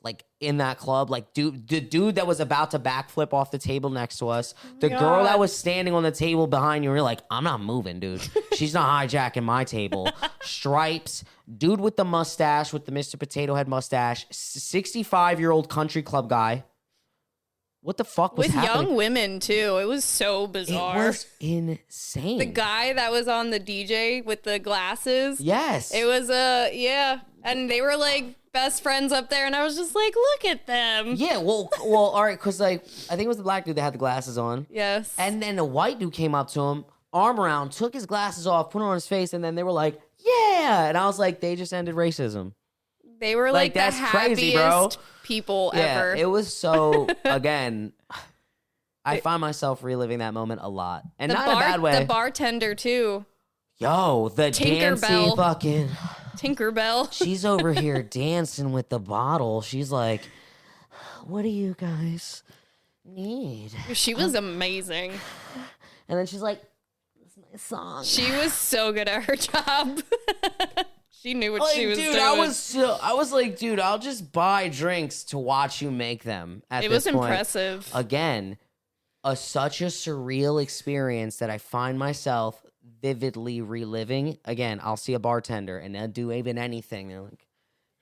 Like in that club, like the dude that was about to backflip off the table next to us, the girl that was standing on the table behind you, we're like, I'm not moving, dude. She's not hijacking my table. Stripes, dude with the mustache, with the Mr. Potato Head mustache, 65-year-old country club guy. What the fuck was happening? With young women, too. It was so bizarre. It was insane. The guy that was on the DJ with the glasses. Yes. It was, yeah. And they were like best friends up there. And I was just like, look at them. Yeah, well, all right. Because like, I think it was the black dude that had the glasses on. Yes. And then the white dude came up to him, arm around, took his glasses off, put it on his face. And then they were like, yeah. And I was like, they just ended racism. They were like the that's happiest crazy, bro. People Yeah, ever. it was so, again, I find myself reliving that moment a lot. And not in a bad way. The bartender, too. Yo, the dancing fucking... Tinkerbell. She's over here dancing with the bottle. She's like, what do you guys need? She was amazing. And then she's like, it's my song. She was so good at her job. She knew what she was doing. I was like, dude, I'll just buy drinks to watch you make them. It was impressive. Again, such a surreal experience that I find myself vividly reliving. Again, I'll see a bartender and they'll do even anything.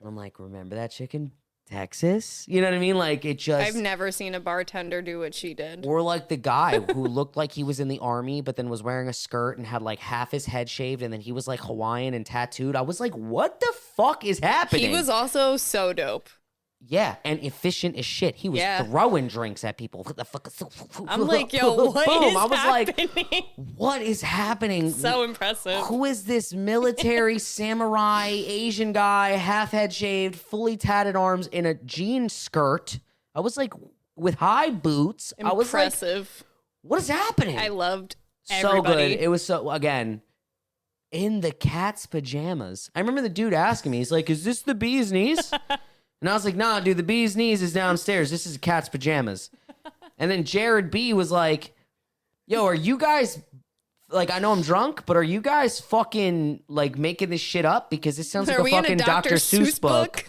I'm like, remember that chick in Texas? You know what I mean? Like it just. I've never seen a bartender do what she did. Or like the guy who looked like he was in the army, but then was wearing a skirt and had like half his head shaved, and then he was like Hawaiian and tattooed. I was like, what the fuck is happening? He was also so dope. Yeah, and efficient as shit. He was throwing drinks at people. What the fuck? I'm like, yo, what is I was happening? like, what is happening? So impressive. Who is this military samurai Asian guy, half head shaved, fully tatted arms in a jean skirt? I was like, with high boots. Impressive. I was like, what is happening? I loved everybody. So good. It was so, again, in the cat's pajamas. I remember the dude asking me, he's like, is this the bee's knees? And I was like, nah, dude, the bee's knees is downstairs. This is cat's pajamas. And then Jared B was like, yo, are you guys, like, I know I'm drunk, but are you guys fucking, like, making this shit up? Because this sounds like a fucking Dr. Seuss book.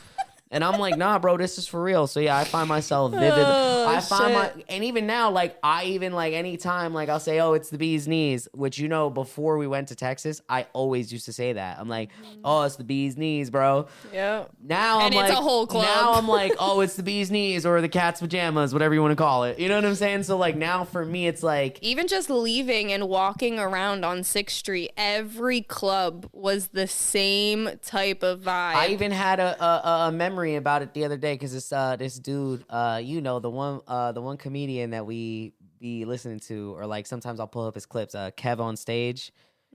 And I'm like, nah, bro, this is for real. So yeah, I find myself vivid. And even now, like, anytime, like, I'll say, oh, it's the bee's knees, which, before we went to Texas, I always used to say that. I'm like, oh, it's the bee's knees, bro. Yeah. Now and I'm it's like, a whole club. Now I'm like, oh, it's the bee's knees or the cat's pajamas, whatever you want to call it. You know what I'm saying? So like now for me, it's like, even just leaving and walking around on 6th Street, every club was the same type of vibe. I even had a memory about it the other day because this dude, the one comedian that we be listening to, or like sometimes I'll pull up his clips, Kev on Stage.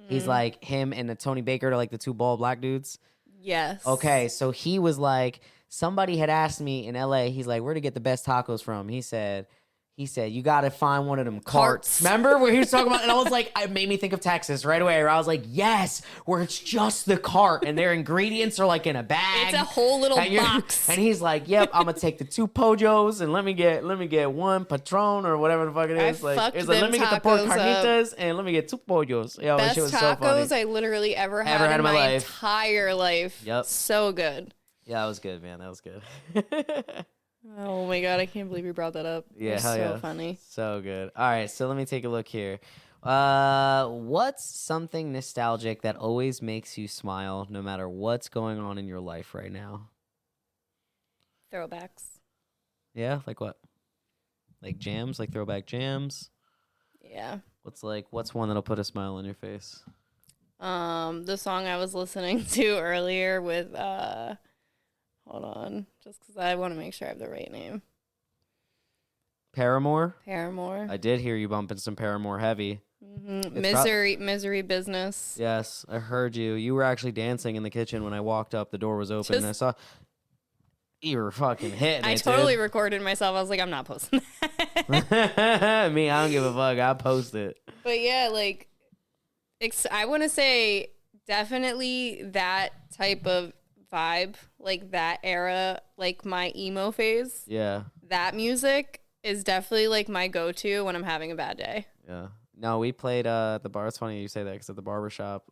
He's like him and the Tony Baker are like the two bald black dudes. Yes. Okay, so he was like, somebody had asked me in LA, he's like, where to get the best tacos from? He said, you got to find one of them carts. Remember where he was talking about? And I was like, it made me think of Texas right away. Where I was like, yes, where it's just the cart and their ingredients are like in a bag. It's a whole little box. And he's like, yep, I'm going to take the 2 pojos and let me get 1 Patron or whatever the fuck it is. Let me get the pork carnitas and let me get 2 pojos. Yo, best shit was tacos so funny. I literally ever had in my entire life. Yep. So good. Yeah, that was good, man. That was good. Oh my god, I can't believe you brought that up. Yeah, hell so funny. So good. All right, so let me take a look here. What's something nostalgic that always makes you smile no matter what's going on in your life right now? Throwbacks. Yeah, like what? Like jams, like throwback jams? Yeah. What's one that'll put a smile on your face? The song I was listening to earlier with hold on, just because I want to make sure I have the right name. Paramore? Paramore. I did hear you bumping some Paramore heavy. Mm-hmm. Misery Business. Yes, I heard you. You were actually dancing in the kitchen when I walked up. The door was open, and I saw you were fucking hitting I totally recorded myself. I was like, I'm not posting that. Me, I don't give a fuck. I'll post it. But yeah, like, I want to say definitely that type of vibe, like that era, like my emo phase. Yeah. That music is definitely like my go-to when I'm having a bad day. Yeah. No, we played the bar. It's funny you say that because at the barbershop,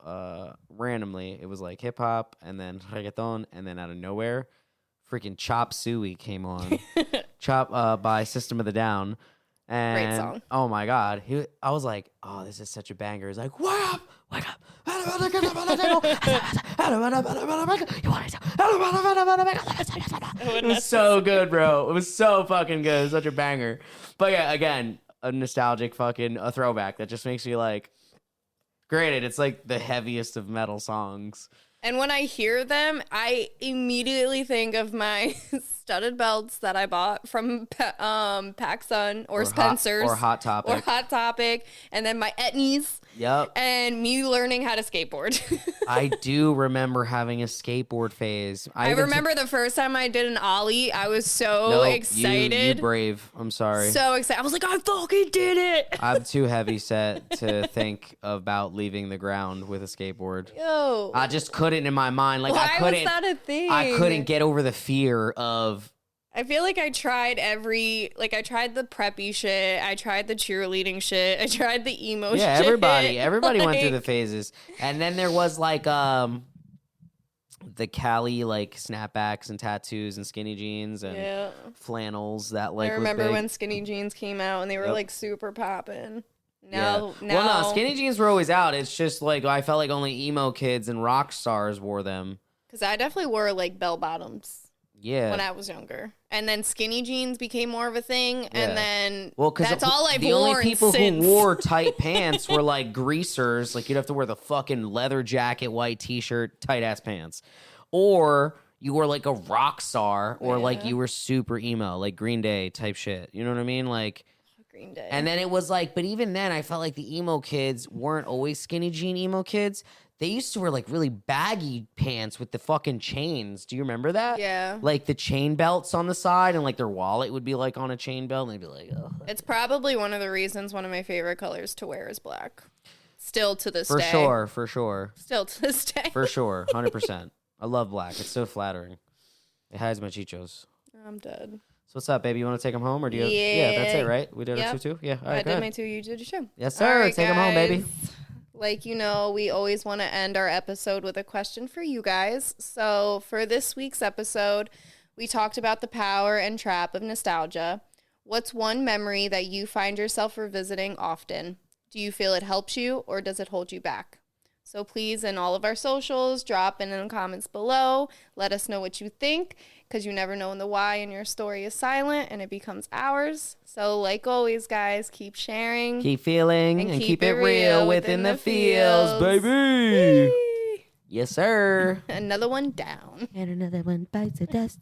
randomly, it was like hip hop and then reggaeton, and then out of nowhere, freaking Chop Suey came on. Chop by System of the Down. And, great song. Oh my God. I was like, oh, this is such a banger. He's like, wake up. It was so good, bro. It was so fucking good. It was such a banger. But yeah, again, a nostalgic a throwback that just makes you like, granted, it's like the heaviest of metal songs. And when I hear them, I immediately think of my studded belts that I bought from PacSun or Spencer's. Or Hot Topic. And then my etnies. Yep. And me learning how to skateboard. I do remember having a skateboard phase. I remember the first time I did an ollie. I was so excited. You brave. I'm sorry. So excited. I was like, I fucking did it. I'm too heavy set to think about leaving the ground with a skateboard. Yo. I just couldn't in my mind. Like, why was that a thing? I couldn't get over the fear of. I feel like I tried I tried the preppy shit. I tried the cheerleading shit. I tried the emo shit. Yeah, everybody went through the phases. And then there was like the Cali like snapbacks and tattoos and skinny jeans and flannels that like. I remember when skinny jeans came out and they were like super popping. Well, no, skinny jeans were always out. It's just like I felt like only emo kids and rock stars wore them. Because I definitely wore like bell bottoms. Yeah. When I was younger. And then skinny jeans became more of a thing. Yeah. And then that's all I've worn since. The only people who wore tight pants were like greasers. Like you'd have to wear the fucking leather jacket, white t-shirt, tight ass pants. Or you were like a rock star or like you were super emo, like Green Day type shit. You know what I mean? Like Green Day. And then it was like, but even then I felt like the emo kids weren't always skinny jean emo kids. They used to wear like really baggy pants with the fucking chains. Do you remember that? Yeah. Like the chain belts on the side and like their wallet would be like on a chain belt and they'd be like, oh. It's probably one of the reasons one of my favorite colors to wear is black. Still to this day. For sure. Still to this day. For sure. 100%. I love black. It's so flattering. It hides my chichos. I'm dead. So what's up, baby? You want to take them home or do you? Yeah, that's it, right? We did our 2-2? Yeah. All right, I did my 2, you did your 2. Yes, sir. Right, take them home, baby. Like, you know, we always want to end our episode with a question for you guys. So for this week's episode, we talked about the power and trap of nostalgia. What's one memory that you find yourself revisiting often? Do you feel it helps you or does it hold you back? So please, in all of our socials, drop in the comments below. Let us know what you think, because you never know when the why in your story is silent and it becomes ours. So like always, guys, keep sharing. Keep feeling and keep it real within the feels, baby. Whee! Yes, sir. Another one down. And another one bites the dust.